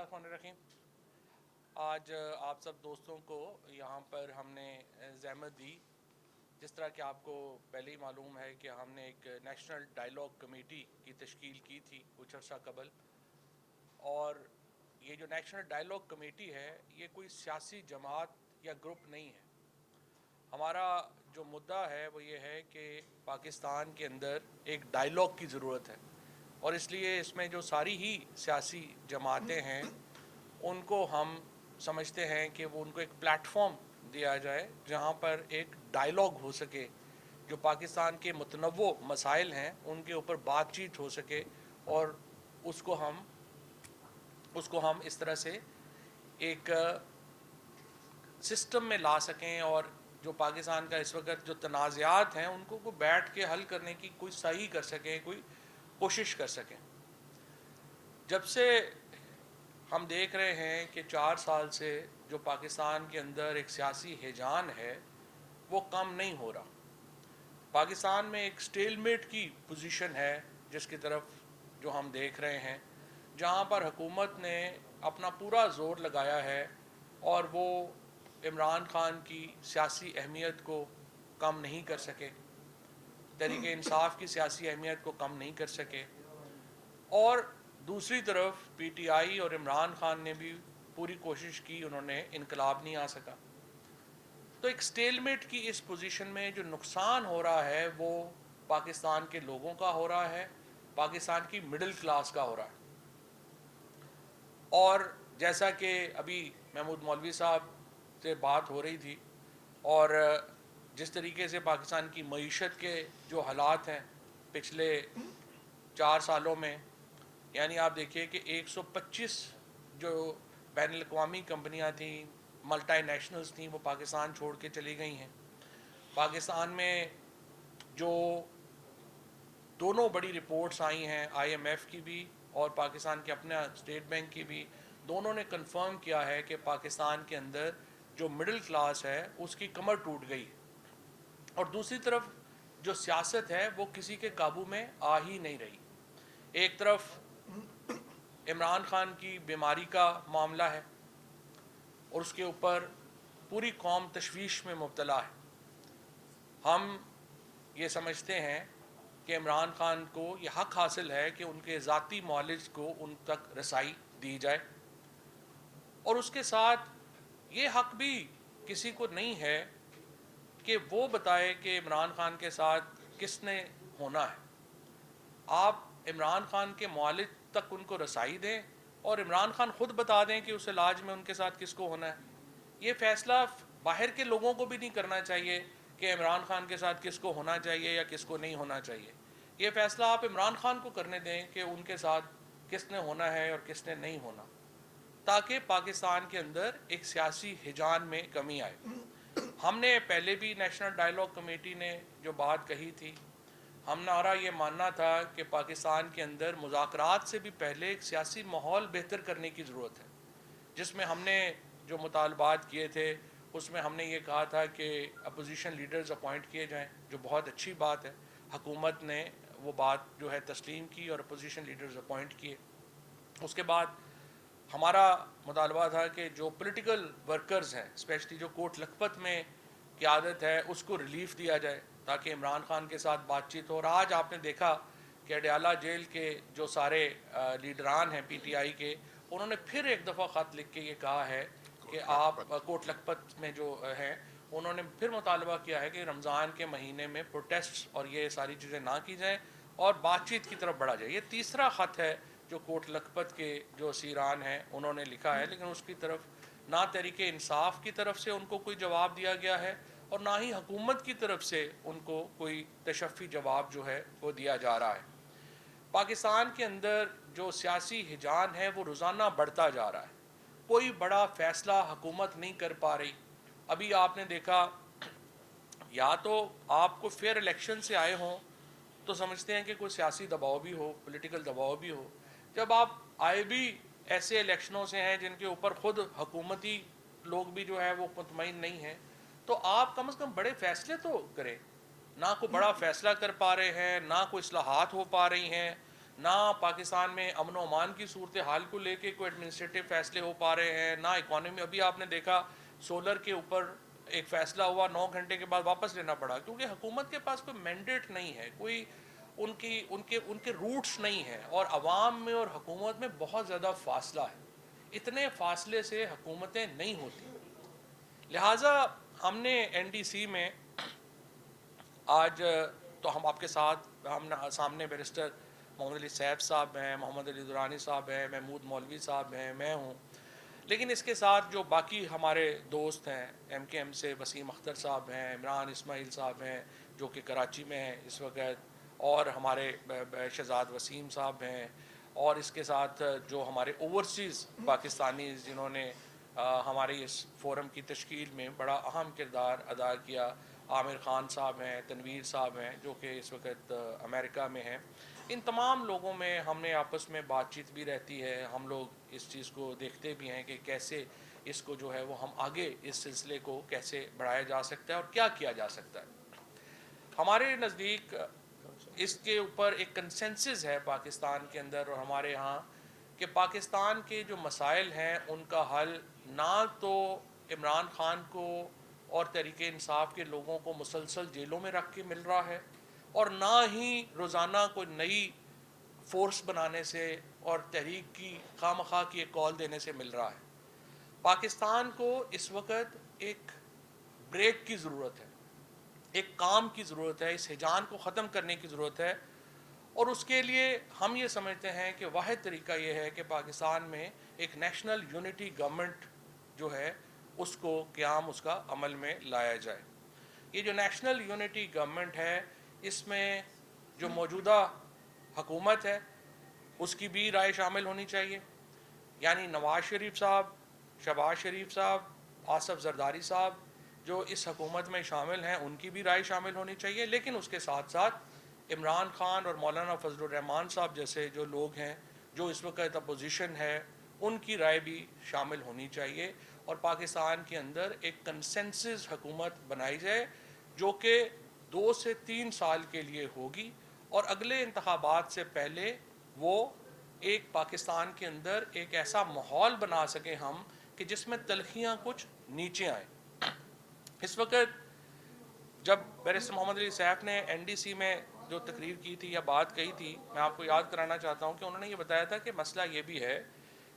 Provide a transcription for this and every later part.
बिस्मिल्लाहिर्रहमानिर्रहीम। आज आप सब दोस्तों को यहाँ पर हमने ज़हमत दी। जिस तरह कि आपको पहले ही मालूम है कि हमने एक नेशनल डायलॉग कमेटी की तश्कील की थी कुछ अर्सा कबल, और ये जो नेशनल डायलॉग कमेटी है ये कोई सियासी जमात या ग्रुप नहीं है। हमारा जो मुद्दा है वो ये है कि पाकिस्तान के अंदर एक डायलॉग की ज़रूरत है, और इसलिए इसमें जो सारी ही सियासी जमातें हैं उनको हम समझते हैं कि वो उनको एक प्लेटफॉर्म दिया जाए जहाँ पर एक डायलॉग हो सके, जो पाकिस्तान के मुतनव्वो मसाइल हैं उनके ऊपर बातचीत हो सके, और उसको हम इस तरह से एक सिस्टम में ला सकें, और जो पाकिस्तान का इस वक्त जो तनाज़ात हैं उनको को बैठ के हल करने की कोई सही कर सकें, कोई कोशिश कर सकें। जब से हम देख रहे हैं कि 4 साल से जो पाकिस्तान के अंदर एक सियासी हिजान है वो कम नहीं हो रहा। पाकिस्तान में एक स्टेलमेट की पोजीशन है जिसकी तरफ जो हम देख रहे हैं, जहां पर हुकूमत ने अपना पूरा ज़ोर लगाया है और वो इमरान खान की सियासी अहमियत को कम नहीं कर सके, तहरीक इंसाफ की सियासी अहमियत को कम नहीं कर सके, और दूसरी तरफ पीटीआई और इमरान खान ने भी पूरी कोशिश की, उन्होंने इनकलाब नहीं आ सका। तो एक स्टेलमेट की इस पोजीशन में जो नुकसान हो रहा है वो पाकिस्तान के लोगों का हो रहा है, पाकिस्तान की मिडिल क्लास का हो रहा है। और जैसा कि अभी महमूद मौलवी साहब से बात हो रही थी, और जिस तरीके से पाकिस्तान की मईशत के जो हालात हैं पिछले 4 सालों में, यानी आप देखिए कि 125 जो बैनुल अक़वामी कंपनियां थी, मल्टी नेशनल्स थी, वो पाकिस्तान छोड़ के चली गई हैं। पाकिस्तान में जो दोनों बड़ी रिपोर्ट्स आई हैं IMF की भी और पाकिस्तान के अपने स्टेट बैंक की भी, दोनों ने कंफर्म किया है कि पाकिस्तान के अंदर जो मिडिल क्लास है उसकी कमर टूट गई है, और दूसरी तरफ जो सियासत है वो किसी के काबू में आ ही नहीं रही। एक तरफ इमरान खान की बीमारी का मामला है और उसके ऊपर पूरी कौम तशवीश में मुब्तला है। हम ये समझते हैं कि इमरान खान को ये हक़ हासिल है कि उनके ज़ाती मॉलेज को उन तक रसाई दी जाए, और उसके साथ ये हक़ भी किसी को नहीं है कि वो बताए कि इमरान खान के साथ किसने होना है। आप इमरान खान के मॉलेज तक उनको रसाई दें और इमरान खान ख़ुद बता दें कि उस इलाज में उनके साथ किसको होना है। ये फ़ैसला बाहर के लोगों को भी नहीं करना चाहिए कि इमरान खान के साथ किसको होना चाहिए या किसको नहीं होना चाहिए। ये फ़ैसला आप इमरान खान को करने दें कि उनके साथ किसने होना है और किसने नहीं होना, ताकि पाकिस्तान के अंदर एक सियासी हिजान में कमी आए। हमने पहले भी नेशनल डायलॉग कमेटी ने जो बात कही थी, हमारा ये मानना था कि पाकिस्तान के अंदर मुज़ाकरात से भी पहले एक सियासी माहौल बेहतर करने की ज़रूरत है, जिसमें हमने जो मुतालबात किए थे उसमें हमने ये कहा था कि अपोजिशन लीडर्स अपॉइंट किए जाएं, जो बहुत अच्छी बात है। हुकूमत ने वो बात जो है तस्लीम की और अपोजिशन लीडर्स अपॉइंट किए। उसके बाद हमारा मुतालबा था कि जो पॉलिटिकल वर्कर्स हैं, स्पेशली जो कोट लखपत में क़यादत है, उसको रिलीफ दिया जाए ताकि इमरान खान के साथ बातचीत हो। और आज आपने देखा कि अडयाला जेल के जो सारे लीडरान हैं PTI के, उन्होंने फिर एक दफ़ा ख़त लिख के ये कहा है कि आप कोट लखपत में जो हैं, उन्होंने फिर मुतालबा किया है कि रमज़ान के महीने में प्रोटेस्ट और ये सारी चीज़ें ना की जाएँ और बातचीत की तरफ बढ़ा जाए। ये तीसरा ख़त है जो कोट लखपत के जो असीरान हैं उन्होंने लिखा है, लेकिन उसकी तरफ ना तहरीक इंसाफ की तरफ से उनको कोई जवाब दिया गया है और ना ही हुकूमत की तरफ से उनको कोई तशफ़ी जवाब जो है वो दिया जा रहा है। पाकिस्तान के अंदर जो सियासी हिजान है वो रोज़ाना बढ़ता जा रहा है। कोई बड़ा फ़ैसला हुकूमत नहीं कर पा रही। अभी आपने देखा, या तो आपको फेयर इलेक्शन से आए हों तो समझते हैं कि कोई सियासी दबाव भी हो, पॉलिटिकल दबाव भी हो। जब आप आए भी ऐसे इलेक्शनों से हैं जिनके ऊपर ख़ुद हुकूमती लोग भी जो है वो मुतमईन नहीं हैं, तो आप कम से कम बड़े फ़ैसले तो करें। ना कोई बड़ा फ़ैसला कर पा रहे हैं, ना कोई इस्लाहात हो पा रही हैं, نہ پاکستان میں امن و امان کی صورتحال کو لے کے کوئی ایڈمنسٹریٹو فیصلے ہو پا رہے ہیں، نہ اکانومی. ابھی آپ نے دیکھا سولر کے اوپر ایک فیصلہ ہوا، 9 گھنٹے کے بعد واپس لینا پڑا، کیونکہ حکومت کے پاس کوئی مینڈیٹ نہیں ہے، کوئی ان کے روٹس نہیں ہیں، اور عوام میں اور حکومت میں بہت زیادہ فاصلہ ہے. اتنے فاصلے سے حکومتیں نہیں ہوتی. لہٰذا ہم نے این ڈی سی میں آج تو ہم آپ کے ساتھ، ہم سامنے بیرسٹر محمد علی سیف صاحب ہیں، محمد علی درانی صاحب ہیں، محمود مولوی صاحب ہیں، میں ہوں. لیکن اس کے ساتھ جو باقی ہمارے دوست ہیں ایم کے ایم سے، وسیم اختر صاحب ہیں، عمران اسماعیل صاحب ہیں جو کہ کراچی میں ہیں اس وقت، اور ہمارے شہزاد وسیم صاحب ہیں، اور اس کے ساتھ جو ہمارے اوورسیز پاکستانی جنہوں نے ہماری اس فورم کی تشکیل میں بڑا اہم کردار ادا کیا، عامر خان صاحب ہیں، تنویر صاحب ہیں جو کہ اس وقت امریکہ میں ہیں. ان تمام لوگوں میں ہم نے آپس میں بات چیت بھی رہتی ہے، ہم لوگ اس چیز کو دیکھتے بھی ہیں کہ کیسے اس کو جو ہے وہ ہم آگے اس سلسلے کو کیسے بڑھایا جا سکتا ہے اور کیا کیا جا سکتا ہے. ہمارے نزدیک اس کے اوپر ایک کنسنسس ہے پاکستان کے اندر اور ہمارے ہاں، کہ پاکستان کے جو مسائل ہیں ان کا حل نہ تو عمران خان کو اور تحریک انصاف کے لوگوں کو مسلسل جیلوں میں رکھ کے مل رہا ہے، اور نہ ہی روزانہ کوئی نئی فورس بنانے سے اور تحریک کی خواہ مخواہ کی ایک کال دینے سے مل رہا ہے. پاکستان کو اس وقت ایک بریک کی ضرورت ہے، ایک کام کی ضرورت ہے، اس ہجان کو ختم کرنے کی ضرورت ہے. اور اس کے لیے ہم یہ سمجھتے ہیں کہ واحد طریقہ یہ ہے کہ پاکستان میں ایک نیشنل یونٹی گورنمنٹ جو ہے اس کو قیام اس کا عمل میں لایا جائے. یہ جو نیشنل یونٹی گورنمنٹ ہے، اس میں جو موجودہ حکومت ہے اس کی بھی رائے شامل ہونی چاہیے، یعنی نواز شریف صاحب، شہباز شریف صاحب، آصف زرداری صاحب جو اس حکومت میں شامل ہیں ان کی بھی رائے شامل ہونی چاہیے. لیکن اس کے ساتھ ساتھ عمران خان اور مولانا فضل الرحمان صاحب جیسے جو لوگ ہیں جو اس وقت اپوزیشن ہے ان کی رائے بھی شامل ہونی چاہیے، اور پاکستان کے اندر ایک کنسنسس حکومت بنائی جائے جو کہ 2 سے 3 سال کے لیے ہوگی، اور اگلے انتخابات سے پہلے وہ ایک پاکستان کے اندر ایک ایسا ماحول بنا سکیں ہم کہ جس میں تلخیاں کچھ نیچے آئیں. اس وقت جب بیرسٹر محمد علی سیف نے این ڈی سی میں جو تقریر کی تھی یا بات کہی تھی، میں آپ کو یاد کرانا چاہتا ہوں کہ انہوں نے یہ بتایا تھا کہ مسئلہ یہ بھی ہے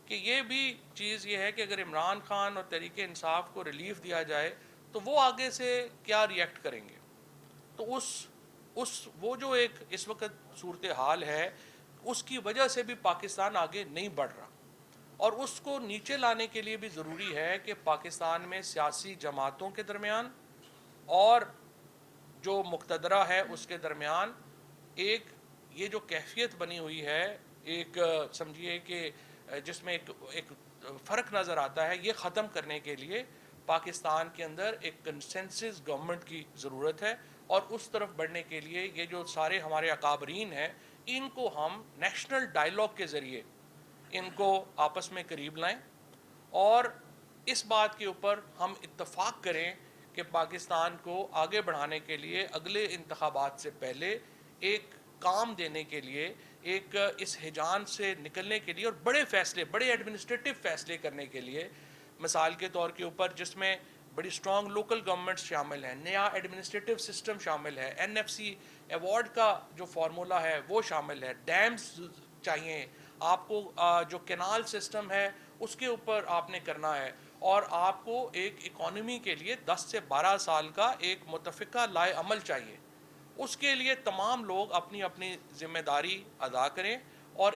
کہ یہ بھی چیز یہ ہے کہ اگر عمران خان اور تحریک انصاف کو ریلیف دیا جائے تو وہ آگے سے کیا ریئیکٹ کریں گے. تو وہ جو ایک اس وقت صورتحال ہے اس کی وجہ سے بھی پاکستان آگے نہیں بڑھ رہا، اور اس کو نیچے لانے کے لیے بھی ضروری ہے کہ پاکستان میں سیاسی جماعتوں کے درمیان اور جو مقتدرہ ہے اس کے درمیان ایک یہ جو کیفیت بنی ہوئی ہے، ایک سمجھیے کہ جس میں ایک فرق نظر آتا ہے، یہ ختم کرنے کے لیے پاکستان کے اندر ایک کنسنسس گورنمنٹ کی ضرورت ہے. اور اس طرف بڑھنے کے لیے یہ جو سارے ہمارے اکابرین ہیں ان کو ہم نیشنل ڈائیلاگ کے ذریعے ان کو آپس میں قریب لائیں، اور اس بات کے اوپر ہم اتفاق کریں کہ پاکستان کو آگے بڑھانے کے لیے اگلے انتخابات سے پہلے ایک کام دینے کے لیے، ایک اس ہجان سے نکلنے کے لیے اور بڑے فیصلے، بڑے ایڈمنسٹریٹو فیصلے کرنے کے لیے، مثال کے طور کے اوپر جس میں بڑی اسٹرانگ لوکل گورنمنٹس شامل ہیں، نیا ایڈمنسٹریٹو سسٹم شامل ہے، این ایف سی ایوارڈ کا جو فارمولا ہے وہ شامل ہے، ڈیمز چاہیے آپ کو، جو کینال سسٹم ہے اس کے اوپر آپ نے کرنا ہے، اور آپ کو ایک اکانومی کے لیے 10 سے 12 سال کا ایک متفقہ لائے عمل چاہیے. اس کے لیے تمام لوگ اپنی اپنی ذمہ داری ادا کریں